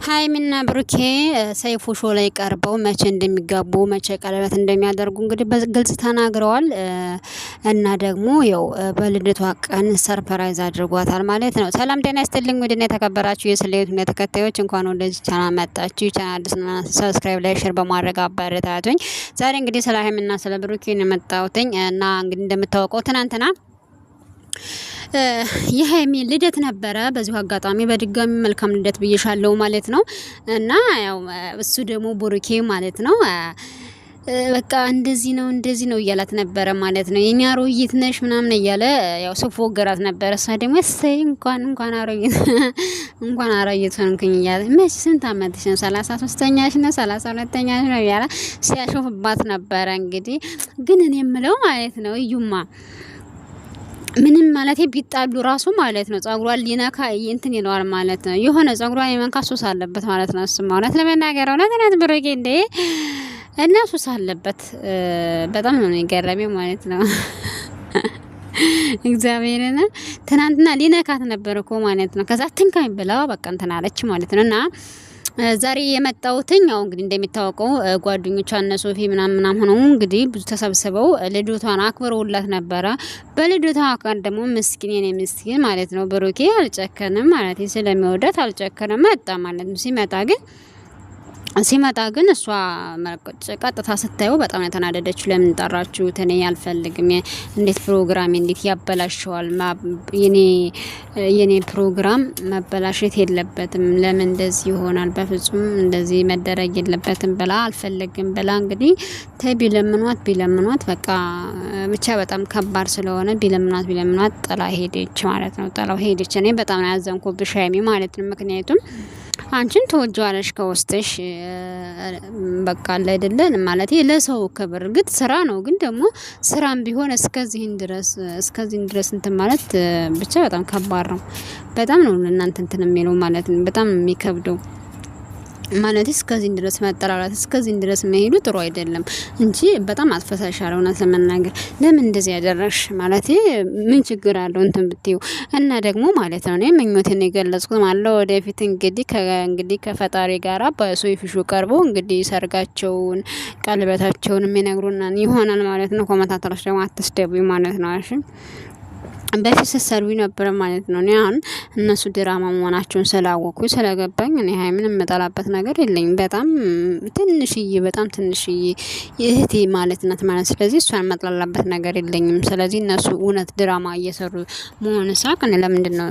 ሀይሚና ብሩኬ ሰይፉ ሾው ላይ ቀርበው መቼ እንደሚጋቡ መቼ ቀለበት እንደሚያደርጉ እንግዲህ በግልጽ ተናግረዋል። እና ደግሞ ያው በልደቷ ቀን ሰርፕራይዝ አድርጓታል ማለት ነው። ሰላም ጤና ይስጥልኝ ውድና የተከበራችሁ የስሌቱ ተከታዮች እንኳን ወደዚህ ቻናል መጣችሁ። ቻናል አዲስና ሰብስክራይብ ላይ ሼር በማድረግ አበረታቱኝ። ዛሬ እንግዲህ ስለ ሀይሚና ስለ ብሩኬ ነው የመጣሁትኝ እና እንግዲህ እንደምታውቀው ትናንትና የሀይሚ ልደት ነበረ። በዚሁ አጋጣሚ በድጋሚ መልካም ልደት ብዬሻለሁ ማለት ነው። እና ያው እሱ ደግሞ ብሩኬ ማለት ነው በቃ እንደዚህ ነው እያላት ነበረ ማለት ነው። የኛ አሮጊት ነሽ ምናምን እያለ ያው ፎገራት ነበረ። እሷ ደግሞ እሰይ እንኳን አሮጊት እንኳን አሮጊት ሆንኩኝ እያለ መች ስንት አመትሽ ነው? 33ኛሽ ነው 32ኛሽ ነው እያለ ሲያሾፍባት ነበረ። እንግዲህ ግን እኔ የምለው ማለት ነው እዩማ ምንም ማለት ቢጣሉ ራሱ ማለት ነው ጸጉሯን ሊነካ እንትን ይለዋል ማለት ነው። የሆነ ጸጉሯን የመንካት ሱስ አለበት ማለት ነው። እሱማ እውነት ለመናገር እውነት ብሩኬ እንደ እና ሱስ አለበት። በጣም ነው የገረመው ማለት ነው። እግዚአብሔርን ትናንትና ሊነካት ነበር እኮ ማለት ነው። ከዛ ትንካኝ ብላ በቃ እንትን አለች ማለት ነው። እና ዛሬ የመጣሁትኝ ያው እንግዲህ እንደሚታወቀው ጓደኞቿ እነ ሶፊ ምናምን ሆነው እንግዲህ ብዙ ተሰብስበው ልደቷን አክብረውላት ነበረ። በልደቷ ቀን ደግሞ ምስኪን ማለት ነው ብሩኬ አልጨከንም ማለት ስለሚወዳት አልጨከንም መጣ ማለት ነው። ሲመጣ ግን እሷ ቀጥታ ስታየው በጣም የተናደደችው። ለምን ጠራችሁት? እኔ አልፈልግም። እንዴት ፕሮግራም እንዴት ያበላሸዋል? የኔ ፕሮግራም መበላሸት የለበትም። ለምን እንደዚህ ይሆናል? በፍጹም እንደዚህ መደረግ የለበትም ብላ አልፈልግም ብላ እንግዲህ ቢለምኗት በቃ ብቻ በጣም ከባድ ስለሆነ ቢለምኗት ጥላ ሄደች ማለት ነው። ጥላው ሄደች። እኔ በጣም ነው ያዘንኩብሽ ሀይሚ ማለት ነው። ምክንያቱም አንቺን ተወጇለሽ ከውስጥሽ በቃ አለ አይደለን ማለት ለሰው ክብር ግድ ስራ ነው። ግን ደግሞ ስራም ቢሆን እስከዚህን ድረስ እንትን ማለት ብቻ በጣም ከባድ ነው። በጣም ነው ለእናንተ እንትን የሚለው ማለት ነው። በጣም የሚከብደው ማለት እስከዚህ ድረስ መጠራራት እስከዚህ ድረስ መሄዱ ጥሩ አይደለም እንጂ በጣም አጥፈሳሻል። እውነት ለመናገር ለምን እንደዚህ ያደረሽ ማለት ምን ችግር አለው እንትን ብትዩ እና ደግሞ ማለት ነው። እኔ ምኞትን የገለጽኩት ማለት ወደፊት እንግዲህ ከፈጣሪ ጋራ በሶፊሹ ቀርበው እንግዲህ ሰርጋቸውን ቀለበታቸውን የሚነግሩና ይሆናል ማለት ነው። ኮመንታተሮች ደግሞ አትስደቡኝ ማለት ነው። እሺ በፊት ስትሰሩ ነበር ማለት ነው። እኔ አሁን እነሱ ድራማ መሆናቸውን ስላወኩኝ ስለገባኝ እኔ ሀይሚን የምጠላበት ነገር የለኝም። በጣም ትንሽዬ እህቴ ማለት ናት ማለት ስለዚህ እሷን መጥላላበት ነገር የለኝም። ስለዚህ እነሱ እውነት ድራማ እየሰሩ መሆን ሳቅ እኔ ለምንድን ነው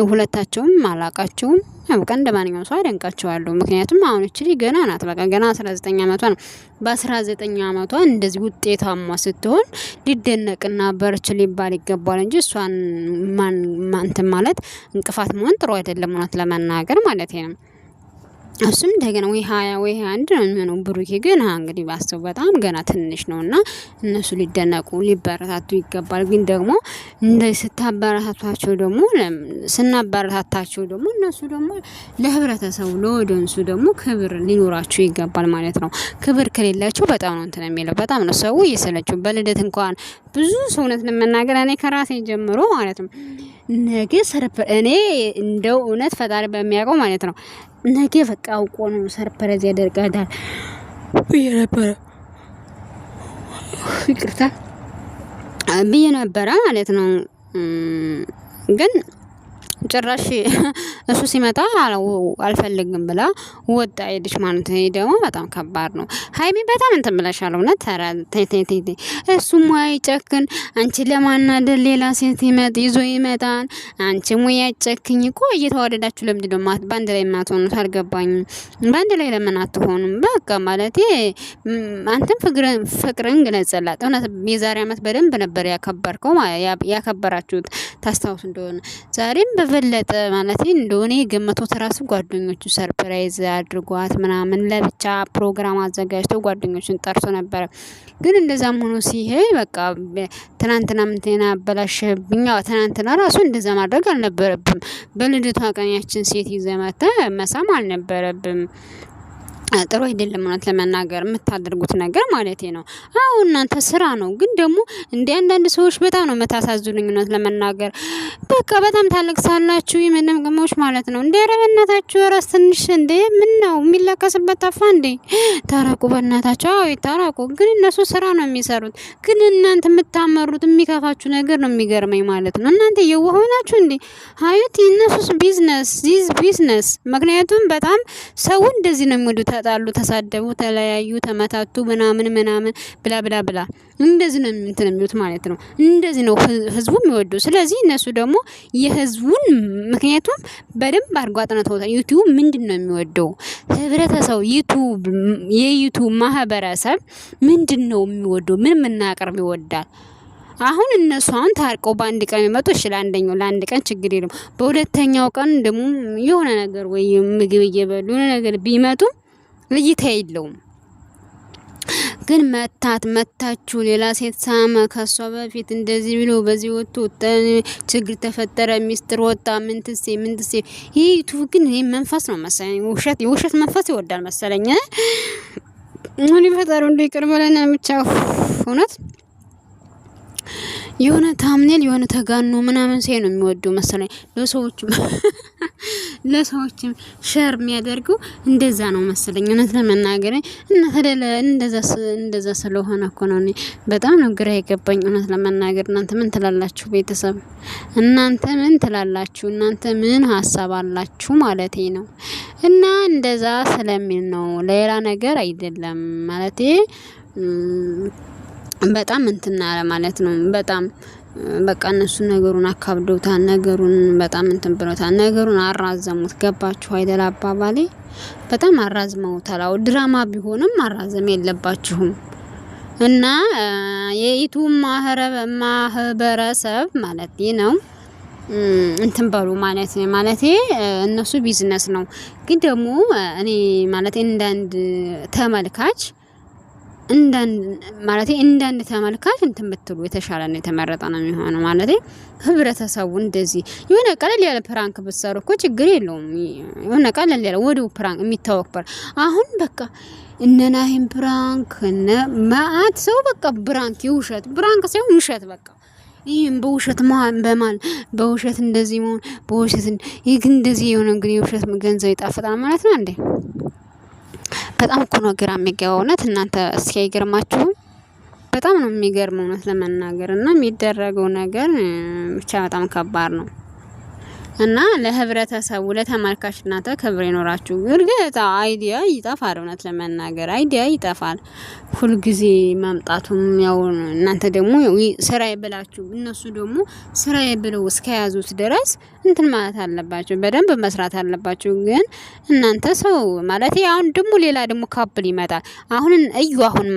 ሁለታቸውም አላቃቸውም። በቃ እንደማንኛውም ሰው አደንቃቸዋለሁ። ምክንያቱም አሁን እቺ ገና ናት። በቃ ገና 19 አመቷ ነው። በ19 አመቷ እንደዚህ ውጤታማ ስትሆን ሊደነቅና በርች ሊባል ይገባል እንጂ እሷን ማንተም ማለት እንቅፋት መሆን ጥሩ አይደለም። እውነት ለመናገር ማለት ነው። እሱም እንደገና ወይ 21 ነው የሚሆነው። ብሩኬ ግን እንግዲህ ባስተው በጣም ገና ትንሽ ነውና እነሱ ሊደነቁ ሊበረታቱ ይገባል። ግን ደግሞ እንደዚህ ስናበረታታቸው ደግሞ እነሱ ደግሞ ለህብረተሰቡ ለወደንሱ ደግሞ ክብር ሊኖራቸው ይገባል ማለት ነው። ክብር ከሌላቸው በጣም ነው እንትን የሚለው በጣም ነው ሰው እየሰለቸው። በልደት እንኳን ብዙ ሰውነት ለመናገር እኔ ከራሴ ጀምሮ ማለት ነው ነገ እኔ እንደው እውነት ፈጣሪ በሚያውቀው ማለት ነው ነገ በቃ አውቆ ነው ሰርፕራይዝ ያደርጋታል ብዬ ነበረ ማለት ነው። ግን ጭራሽ እሱ ሲመጣ አልፈልግም ብላ ወጣ ሄደች ማለት ነው። ደግሞ በጣም ከባድ ነው። ሀይሚ በጣም እንትን ብለሻል እውነት። እሱ ማይጨክን አንቺ ለማናደር ሌላ ሴት ይዞ ይመጣል። አንቺ ሙያጨክኝ እኮ እየተዋደዳችሁ ለምንድን ነው በአንድ ላይ የማትሆኑት? አልገባኝም። በአንድ ላይ ለምን አትሆኑም? በቃ ማለት አንተም ፍቅርን ግለጽላት። እውነት የዛሬ አመት በደንብ ነበር ያከበራችሁት ታስታውስ እንደሆነ ዛሬም በበለጠ ማለት እንደሆነ ገመቶት ራሱ ጓደኞቹ ሰርፕራይዝ አድርጓት ምናምን ለብቻ ፕሮግራም አዘጋጅተው ጓደኞቹን ጠርቶ ነበር። ግን እንደዛም ሆኖ ሲሄድ በቃ ትናንትና ምንቴና አበላሽብኛ። ትናንትና ራሱ እንደዛ ማድረግ አልነበረብም። በልደቷ ቀን ያችን ሴት ይዘመተ መሳም አልነበረብም። ጥሩ አይደለም ማለት ለመናገር የምታደርጉት ነገር ማለት ነው። አዎ እናንተ ስራ ነው፣ ግን ደግሞ እንደ አንዳንድ ሰዎች በጣም ነው መታሳዝኑኝ እውነት ለመናገር በቃ በጣም ታለቅሳላችሁ የምንም ግሞች ማለት ነው። እንደ ረበናታችሁ ራስ ትንሽ እንደ ምን ነው የሚለቀስበት ጠፋ እንዴ? ታረቁ በእናታችሁ። አዎ ታረቁ፣ ግን እነሱ ስራ ነው የሚሰሩት። ግን እናንተ የምታመሩት የሚከፋችሁ ነገር ነው የሚገርመኝ ማለት ነው። እናንተ የዋህ ናችሁ እንዴ? ሀዩት እነሱስ ቢዝነስ ቢዝነስ። ምክንያቱም በጣም ሰው እንደዚህ ነው የሚወዱት። ተጣሉ፣ ተሳደቡ፣ ተለያዩ፣ ተመታቱ ምናምን ምናምን ብላ ብላ ብላ እንደዚህ ነው እንትን የሚሉት ማለት ነው። እንደዚህ ነው ህዝቡ የሚወዱ። ስለዚህ እነሱ ደግሞ የህዝቡን ምክንያቱም በደንብ አድርጎ አጥንተውታል። ዩቲዩብ ምንድነው የሚወደው ህብረተሰብ? የዩቲዩብ ማህበረሰብ ምንድነው የሚወደው? ምን ምናቀርብ ይወዳል? አሁን እነሱ አሁን ታርቀው በአንድ ቀን የሚመጡ እሺ፣ ለአንድ ቀን ችግር የለም። በሁለተኛው ቀን ደግሞ የሆነ ነገር ወይ ምግብ እየበሉ የሆነ ነገር ቢመጡ ልይታ የለውም። ግን መታችሁ ሌላ ሴት ሳመ፣ ከሷ በፊት እንደዚህ ብሎ በዚህ ወጥቶ ችግር ተፈጠረ፣ ሚስጥር ወጣ፣ ምንትሴ ይሄ ዩቲዩብ ግን ይሄ መንፈስ ነው መሰለኝ፣ የውሸት መንፈስ ይወዳል መሰለኝ። ምን ይፈጠሩ እንደ ይቅር በለና ብቻ እውነት የሆነ ታምኔል የሆነ ተጋኖ ምናምን ሳይ ነው የሚወደው መሰለኝ። ለሰዎችም ሼር የሚያደርገው እንደዛ ነው መሰለኝ እውነት ለመናገር እና እንደዛ ስለሆነ እኮ ነው እኔ በጣም ነው ግራ የገባኝ እውነት ለመናገር። እናንተ ምን ትላላችሁ ቤተሰብ? እናንተ ምን ትላላችሁ? እናንተ ምን ሀሳብ አላችሁ ማለቴ ነው። እና እንደዛ ስለሚል ነው ሌላ ነገር አይደለም ማለቴ በጣም እንትና ማለት ነው። በጣም በቃ እነሱ ነገሩን አካብደውታል። ነገሩን በጣም እንትን ብለውታል። ነገሩን አራዘሙት። ገባችሁ አይደል አባባሌ? በጣም አራዝመውታል። አው ድራማ ቢሆንም ማራዘም የለባችሁም። እና የዩቲዩብ ማህበረሰብ ማለት ነው እንትን በሉ ማለት እነሱ ቢዝነስ ነው። ግን ደግሞ እኔ ማለት እንዳንድ ተመልካች እንዳንድ ተመልካች እንትን ብትሉ የተሻለ ነው፣ የተመረጠ ነው የሚሆነው። ማለት ህብረተሰቡ እንደዚህ የሆነ ቀለል ያለ ፕራንክ ብትሰሩ እኮ ችግር የለውም። የሆነ ቀለል ያለ ወዲው ፕራንክ የሚታወቅ አሁን በቃ እነናሂም ፕራንክ ማአት ሰው በቃ ፕራንክ የውሸት ፕራንክ ሳይሆን ውሸት በቃ ይሄን በውሸት በውሸት እንደዚህ መሆን በውሸት ይሄ እንደዚህ የሆነ እንግዲህ የውሸት ገንዘብ ይጣፍጣል ማለት ነው እንዴ? በጣም እኮ ነው ግራ የሚገባው እውነት። እናንተ እስኪ አይገርማችሁም? በጣም ነው የሚገርመው እውነት ለመናገር እና የሚደረገው ነገር ብቻ በጣም ከባድ ነው። እና ለህብረተሰቡ ለተመልካች እናንተ ክብር ይኖራችሁ። እርግጥ አይዲያ ይጠፋል፣ እውነት ለመናገር አይዲያ ይጠፋል ሁሉ ጊዜ ማምጣቱም። ያው እናንተ ደግሞ ስራዬ ብላችሁ እነሱ ደግሞ ስራዬ ብለው እስከያዙት ድረስ እንትን ማለት አለባችሁ፣ በደንብ መስራት አለባችሁ። ግን እናንተ ሰው ማለት አሁን ደግሞ ሌላ ደግሞ ካፕል ይመጣል። አሁን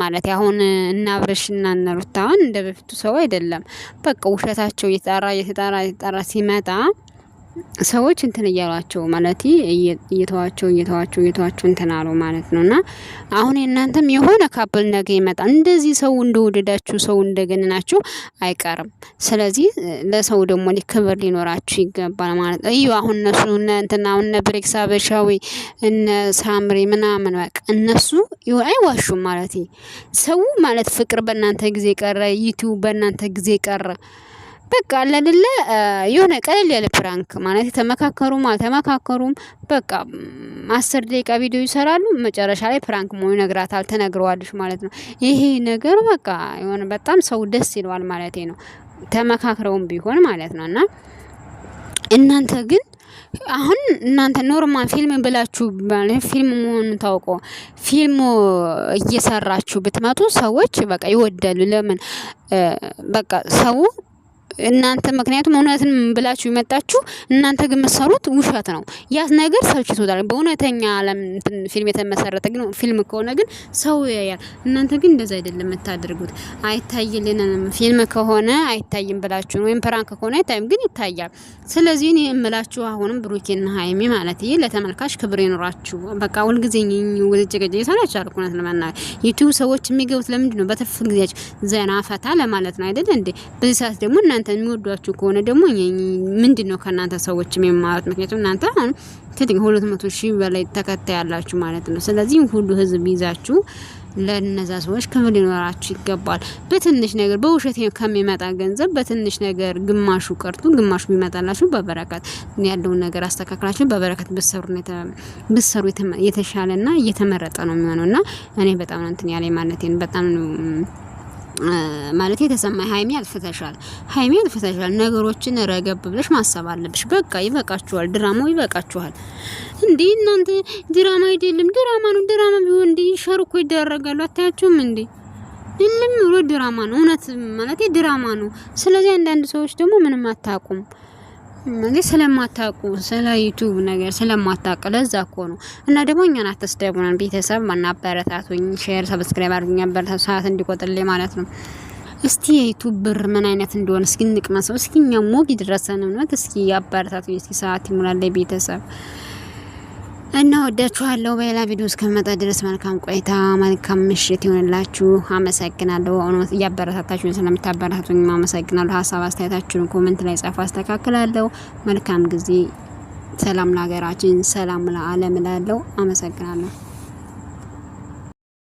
ማለት አሁን እና አብረሽና እና ሩታ እንደ በፊቱ ሰው አይደለም። በቃ ውሸታቸው እየተጣራ ሲመጣ ሰዎች እንትን እያሏቸው ማለት እየተዋቸው እንትን አሉ ማለት ነውና አሁን እናንተም የሆነ ካፕል ነገ ይመጣል። እንደዚህ ሰው እንደወደዳችሁ ሰው እንደገነናችሁ አይቀርም። ስለዚህ ለሰው ደግሞ ክብር ሊኖራችሁ ይገባል ማለት ነው። አሁን እነሱ እንትና እነ ብሬክስ አበሻዊ እነ ሳምሪ ምናምን በቃ እነሱ አይዋሹም ማለት ሰው ማለት ፍቅር በእናንተ ጊዜ ቀረ፣ ዩቲዩብ በእናንተ ጊዜ ቀረ። በቃ አለለ የሆነ ቀለል ያለ ፕራንክ ማለት ተመካከሩም በቃ 10 ደቂቃ ቪዲዮ ይሰራሉ። መጨረሻ ላይ ፕራንክ መሆኑ ይነግራታል፣ ተነግረዋለሽ ማለት ነው። ይሄ ነገር በቃ የሆነ በጣም ሰው ደስ ይለዋል ማለት ነው፣ ተመካክረውም ቢሆን ማለት ነውና እናንተ ግን አሁን እናንተ ኖርማል ፊልም ብላችሁ ማለት ፊልም መሆኑን ታውቆ ፊልም እየሰራችሁ ብትመጡ ሰዎች በቃ ይወዳሉ። ለምን በቃ ሰው እናንተ ምክንያቱም እውነትን ብላችሁ ይመጣችሁ እናንተ ግን መሰሩት ውሸት ነው። ያ ነገር ሰልችቶታል። በእውነተኛ ዓለም ፊልም የተመሰረተ ግን ፊልም ከሆነ ግን ሰው ያያል። እናንተ ግን እንደዛ አይደለም የምታደርጉት። አይታይልንም ፊልም ከሆነ አይታይም ብላችሁ ወይም ፕራንክ ከሆነ አይታይም ግን ይታያል። ስለዚህ እኔ እምላችሁ አሁንም ብሩኬና ሃይሚ ማለት ለተመልካች ክብር ይኖራችሁ። በቃ ሁልጊዜ ወደጀገጀ ይሰራቻል እኮ ነው ለማናገር ዩቲዩብ ሰዎች የሚገቡት ለምንድን ነው? በትርፍ ጊዜያቸው ዘና ፈታ ለማለት ነው አይደል እንዴ? በዚህ ሰዓት ደግሞ እናንተ የሚወዷችሁ ከሆነ ደግሞ ምንድነው ከናንተ ሰዎች የሚማሩት? ምክንያቱም እናንተ 200,000 በላይ ተከታይ ያላችሁ ማለት ነው። ስለዚህ ሁሉ ህዝብ ይዛችሁ ለነዛ ሰዎች ክብር ሊኖራችሁ ይገባል። በትንሽ ነገር በውሸት ከሚመጣ ገንዘብ በትንሽ ነገር ግማሹ ቀርቶ ግማሹ ቢመጣላችሁ በበረከት ያለውን ነገር አስተካክላችሁ በበረከት ብትሰሩ የተሻለና እየተመረጠ ነው የሚሆነውና እኔ በጣም ነው እንትን ያለኝ ማለቴን በጣም ነው ማለት የተሰማኝ ሀይሚ አልፈተሻል ነገሮችን ረገብ ብለሽ ማሰብ አለብሽ። በቃ ይበቃችኋል፣ ድራማው ይበቃችኋል። እንዴ እናንተ ድራማ አይደለም ድራማ ነው። ድራማ ቢሆን እንዴ ሸርኮ ይደረጋሉ አታያችሁም እንዴ? እልም ብሎ ድራማ ነው። እውነት ማለት ድራማ ነው። ስለዚህ አንዳንድ ሰዎች ደግሞ ምንም አታውቁም ማለት ስለማታውቁ ስለ ዩቲዩብ ነገር ስለማታውቁ ለዛ እኮ ነው። እና ደግሞ እኛን አትስደቡን ቤተሰብ ማናበረታቱኝ፣ ሼር ሰብስክራይብ አድርጉኝ፣ አበረታቱ ሰዓት እንዲቆጥልኝ ማለት ነው። እስቲ የዩቲዩብ ብር ምን አይነት እንደሆነ እስኪ እንቅመሰው። እስኪ እኛ ሞግ ይድረሰን ነው። እስኪ አበረታቱኝ፣ እስኪ ሰዓት ይሙላልኝ ቤተሰብ እና ወዳችኋለሁ። በሌላ ቪዲዮ እስከመጣ ድረስ መልካም ቆይታ፣ መልካም ምሽት ይሆንላችሁ። አመሰግናለሁ። እውነት እያበረታታችሁኝ ስለምታበረታቱኝ አመሰግናለሁ። ሀሳብ አስተያየታችሁን ኮሜንት ላይ ጻፉ፣ አስተካክላለሁ። መልካም ጊዜ። ሰላም ለሀገራችን፣ ሰላም ለዓለም እላለሁ። አመሰግናለሁ።